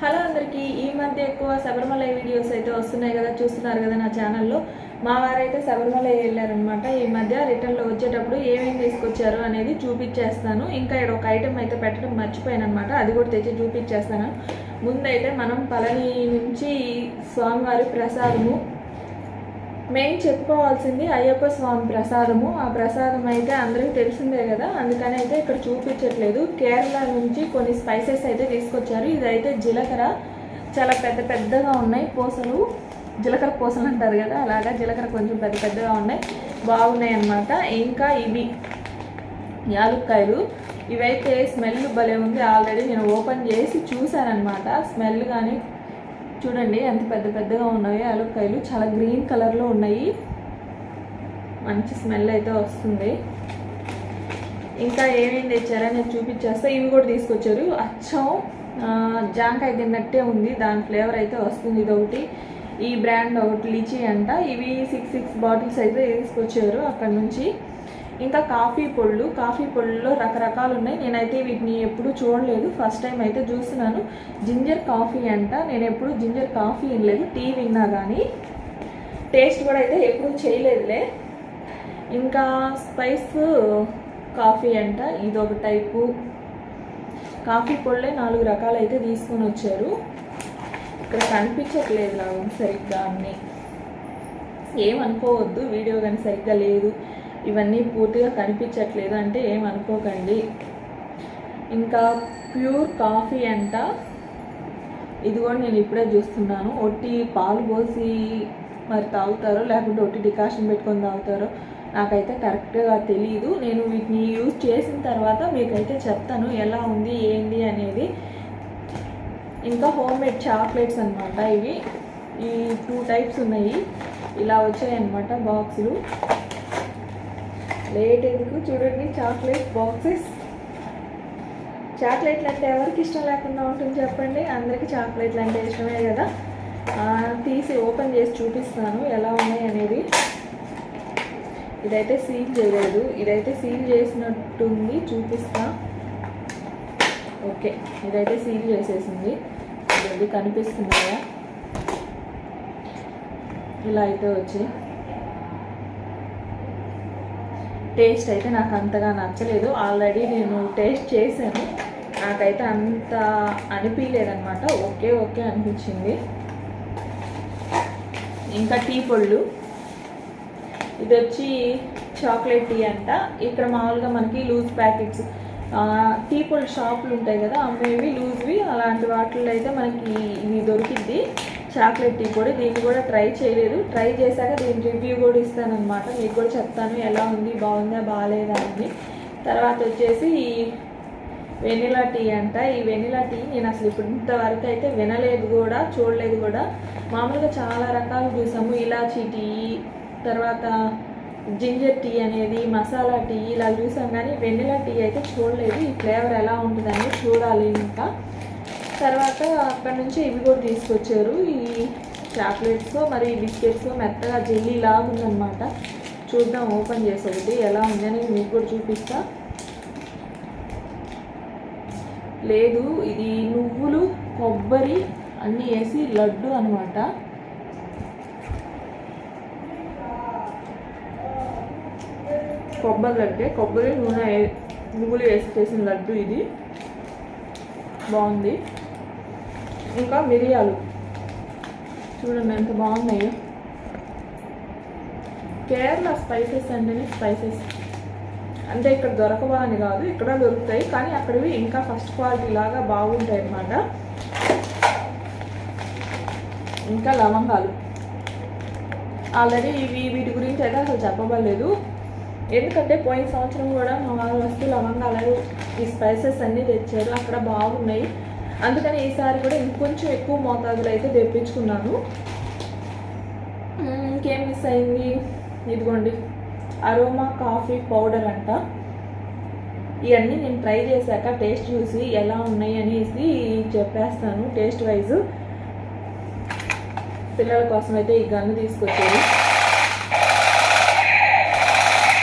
Hello అందరికీ ఈ మధ్య ఎక్కువ శబరిమల వీడియోస్ అయితే వస్తున్నాయి కదా, చూస్తున్నారు కదా నా ఛానల్లో. మా వారైతే శబరిమల వెళ్ళారనమాట. ఈ మధ్య రిటర్న్లో వచ్చేటప్పుడు ఏమేమి తీసుకొచ్చారు అనేది చూపించేస్తాను. ఇంకా ఇక్కడ ఒక ఐటెం అయితే పెట్టడం మర్చిపోయాను అనమాట, అది కూడా తెచ్చి చూపించేస్తాను. ముందైతే మనం పళని నుంచి స్వామివారి ప్రసాదము మెయిన్ చెప్పుకోవాల్సింది అయ్యప్ప స్వామి ప్రసాదము. ఆ ప్రసాదం అయితే అందరికీ తెలిసిందే కదా, అందుకని అయితే ఇక్కడ చూపించట్లేదు. కేరళ నుంచి కొన్ని స్పైసెస్ అయితే తీసుకొచ్చారు. ఇదైతే జీలకర్ర, చాలా పెద్ద పెద్దగా ఉన్నాయి పూసలు, జీలకర్ర పూసలు అంటారు కదా, అలాగా జీలకర్ర కొంచెం పెద్ద పెద్దగా ఉన్నాయి, బాగున్నాయి అన్నమాట. ఇంకా ఇవి యాలుక్కాయలు, ఇవైతే స్మెల్ భలే ఉంది. ఆల్రెడీ నేను ఓపెన్ చేసి చూశానమాట. స్మెల్ కానీ చూడండి ఎంత పెద్ద పెద్దగా ఉన్నాయి యాలక్కాయలు, చాలా గ్రీన్ కలర్లో ఉన్నాయి, మంచి స్మెల్ అయితే వస్తుంది. ఇంకా ఏమేమి తెచ్చారో నేను చూపించేస్తా. ఇవి కూడా తీసుకొచ్చారు, అచ్చం జాంకాయ తిన్నట్టే ఉంది, దాని ఫ్లేవర్ అయితే వస్తుంది. ఇది ఒకటి, ఈ బ్రాండ్ ఒకటి లిచీ అంట. ఇవి 6 బాటిల్స్ అయితే తీసుకొచ్చారు అక్కడ నుంచి. ఇంకా కాఫీ పొళ్ళులో రకరకాలు ఉన్నాయి. నేనైతే వీటిని ఎప్పుడు చూడలేదు, ఫస్ట్ టైం అయితే చూస్తున్నాను. జింజర్ కాఫీ అంట, నేను ఎప్పుడు జింజర్ కాఫీ వినలేదు, టీ విన్నా కానీ టేస్ట్ కూడా అయితే ఎప్పుడు చేయలేదులే. ఇంకా స్పైస్ కాఫీ అంట, ఇదొక టైపు. కాఫీ పొళ్ళే 4 రకాలు అయితే తీసుకొని వచ్చారు. ఇక్కడ కనిపించట్లేదు నాకు సరిగ్గా అన్నీ, ఏమనుకోవద్దు, వీడియో కానీ సరిగ్గా లేదు, ఇవన్నీ పూర్తిగా కనిపించట్లేదు అంటే ఏమనుకోకండి. ఇంకా ప్యూర్ కాఫీ అంట, ఇది కూడా నేను ఇప్పుడే చూస్తున్నాను. ఒట్టి పాలు పోసి మరి తాగుతారో లేకుంటే ఒట్టి డికాషన్ పెట్టుకొని తాగుతారో నాకైతే కరెక్ట్గా తెలియదు. నేను వీటిని యూజ్ చేసిన తర్వాత మీకైతే చెప్తాను ఎలా ఉంది ఏంటి అనేది. ఇంకా హోమ్ మేడ్ చాక్లెట్స్ అనమాట ఇవి. ఈ 2 టైప్స్ ఉన్నాయి, ఇలా వచ్చాయి అన్నమాట బాక్సులు. లేట్ ఎందుకు చూడండి, చాక్లెట్ బాక్సెస్. చాక్లెట్లు అంటే ఎవరికి ఇష్టం లేకుండా ఉంటుంది చెప్పండి, అందరికీ చాక్లెట్లు అంటే ఇష్టమే కదా. తీసి ఓపెన్ చేసి చూపిస్తాను ఎలా ఉన్నాయి అనేది. ఇదైతే సీల్ చేయలేదు, ఇదైతే సీల్ చేసినట్టుంది, చూపిస్తా. ఓకే, ఇదైతే సీల్ చేసేసింది, ఇది కనిపిస్తున్నాయా, ఇలా అయితే వచ్చి. టేస్ట్ అయితే నాకు అంతగా నచ్చలేదు, ఆల్రెడీ నేను టేస్ట్ చేశాను, నాకైతే అంత అనిపించలేదన్నమాట. ఓకే అనిపించింది. ఇంకా టీ పొళ్ళు, ఇది వచ్చి చాక్లెట్ టీ అంట. ఇక్కడ మామూలుగా మనకి లూజ్ ప్యాకెట్స్ టీ పొళ్ళు షాపులు ఉంటాయి కదా అమ్మేవి లూజ్వి, అలాంటి వాటిల్లో అయితే మనకి ఇది దొరికిద్ది చాక్లెట్ టీ పొడి. దీన్ని కూడా ట్రై చేయలేదు, ట్రై చేశాక దీని రివ్యూ కూడా ఇస్తానమాట, మీకు కూడా చెప్తాను ఎలా ఉంది, బాగుందా బాగాలేదా అని. తర్వాత వచ్చేసి వెనిలా టీ అంట. ఈ వెనిలా టీ నేను అసలు ఇప్పుడు ఇంతవరకు అయితే వినలేదు కూడా, చూడలేదు కూడా. మామూలుగా చాలా రకాలు చూసాము, ఇలాచీ టీ, తర్వాత జింజర్ టీ అనేది, మసాలా టీ ఇలా చూసాం, కానీ వెనిలా టీ అయితే చూడలేదు. ఈ ఫ్లేవర్ ఎలా ఉంటుందని చూడాలి ఇంకా. తర్వాత అక్కడ నుంచి ఇవి కూడా తీసుకొచ్చారు, ఈ చాక్లెట్స్ మరి బిస్కెట్స్, మెత్తగా జెల్లీ లాగా ఉందన్నమాట. చూద్దాం ఓపెన్ చేసి ఒకటి ఎలా ఉందని మీకు కూడా చూపిస్తా. లేదు, ఇది నువ్వులు కొబ్బరి అన్నీ వేసి లడ్డు అనమాట. కొబ్బరి లడ్డే, కొబ్బరి నూనె నువ్వులు వేసి చేసిన లడ్డు ఇది, బాగుంది. ఇంకా మిరియాలు చూడండి ఎంత బాగున్నాయో. కేరళ స్పైసెస్ అంటేనే స్పైసెస్ అంటే ఇక్కడ దొరకవా అని కాదు, ఇక్కడ దొరుకుతాయి, కానీ అక్కడివి ఇంకా ఫస్ట్ క్వాలిటీ లాగా బాగుంటాయి అన్నమాట. ఇంకా లవంగాలు, ఆల్రెడీ వీటి గురించి అయితే అసలు చెప్పబడలేదు, ఎందుకంటే పోయిన సంవత్సరం కూడా మా వాళ్ళు వస్తూ లవంగాలు ఈ స్పైసెస్ అన్నీ తెచ్చారు, అక్కడ బాగున్నాయి. అందుకని ఈసారి కూడా ఇంకొంచెం ఎక్కువ మోతాదులో అయితే తెప్పించుకున్నాను. ఇంకేం మిస్ అయింది, ఇదిగోండి అరోమా కాఫీ పౌడర్ అంట. ఇవన్నీ నేను ట్రై చేశాక టేస్ట్ చూసి ఎలా ఉన్నాయి అనేసి చెప్పేస్తాను టేస్ట్ వైజ్. పిల్లల కోసం అయితే ఈ గన్ను తీసుకొచ్చారు,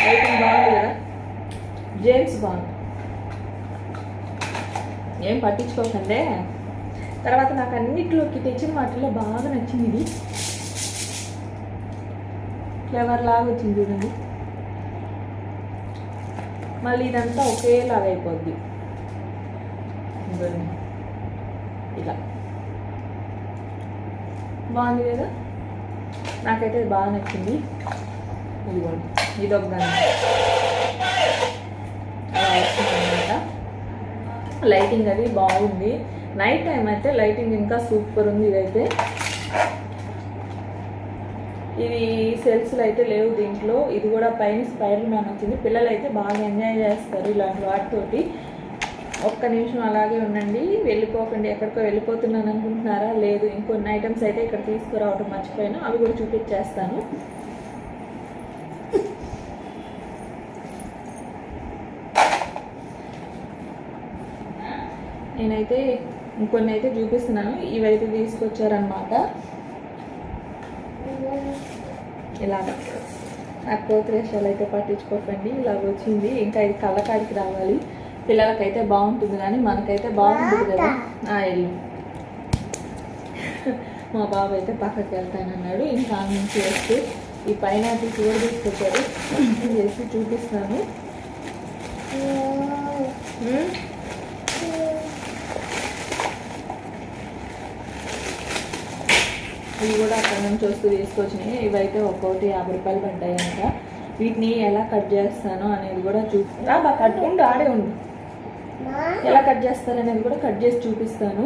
రేటింగ్ బాగుంది కదా, జేమ్స్ బాండ్. ఏం పట్టించుకోకండి. తర్వాత నాకు అన్నిటిలోకి తెచ్చిన వాటిలో బాగా నచ్చింది ఇది, ఫ్లేవర్ లాగా వచ్చింది చూడండి. మళ్ళీ ఇదంతా ఒకేలాగా అయిపోద్ది ఇలా. బాగుంది కదా, నాకైతే ఇది బాగా నచ్చింది. ఇదిగోండి ఇదొక దాన్ని అలా వస్తుందన్నమాట. లైటింగ్ అది బాగుంది. నైట్ టైం అయితే లైటింగ్ ఇంకా సూపర్ ఉంది. ఇదైతే ఇది సెల్స్లో అయితే లేవు దీంట్లో. ఇది కూడా పైన స్పైడర్ మ్యాన్ వచ్చింది. పిల్లలు అయితే బాగా ఎంజాయ్ చేస్తారు ఇలాంటి వాటితోటి. ఒక్క నిమిషం అలాగే ఉండండి, వెళ్ళిపోకండి. ఎక్కడికో వెళ్ళిపోతున్నాను అనుకుంటున్నారా? లేదు, ఇంకొన్ని ఐటమ్స్ అయితే ఇక్కడ తీసుకురావటం మర్చిపోయాను, అవి కూడా చూపించేస్తాను. నేనైతే ఇంకొన్ని అయితే చూపిస్తున్నాను. ఇవైతే తీసుకొచ్చారనమాట. ఇలాగ ఆ కోతిరేషాలు అయితే పట్టించుకోకండి, ఇలాగ వచ్చింది. ఇంకా ఇది కళ్ళకాడికి రావాలి. పిల్లలకైతే బాగుంటుంది కానీ మనకైతే బాగుంటుంది కదా. వెళ్ళు. మా బాబు అయితే పక్కకి వెళ్తానన్నాడు. ఇంకా నుంచి వస్తే ఈ పైనాపిల్ కూడా తీసుకొచ్చారు, చేసి చూపిస్తాను. ఇవి కూడా అక్కడ నుంచి వస్తూ తీసుకొచ్చినాయి. ఇవైతే ఒక్కొక్కటి 50 రూపాయలు పడ్డాయంట. వీటిని ఎలా కట్ చేస్తాను అనేది కూడా బాగా కట్ ఉండు, ఆడే ఉండు. ఎలా కట్ చేస్తారనేది కూడా కట్ చేసి చూపిస్తాను.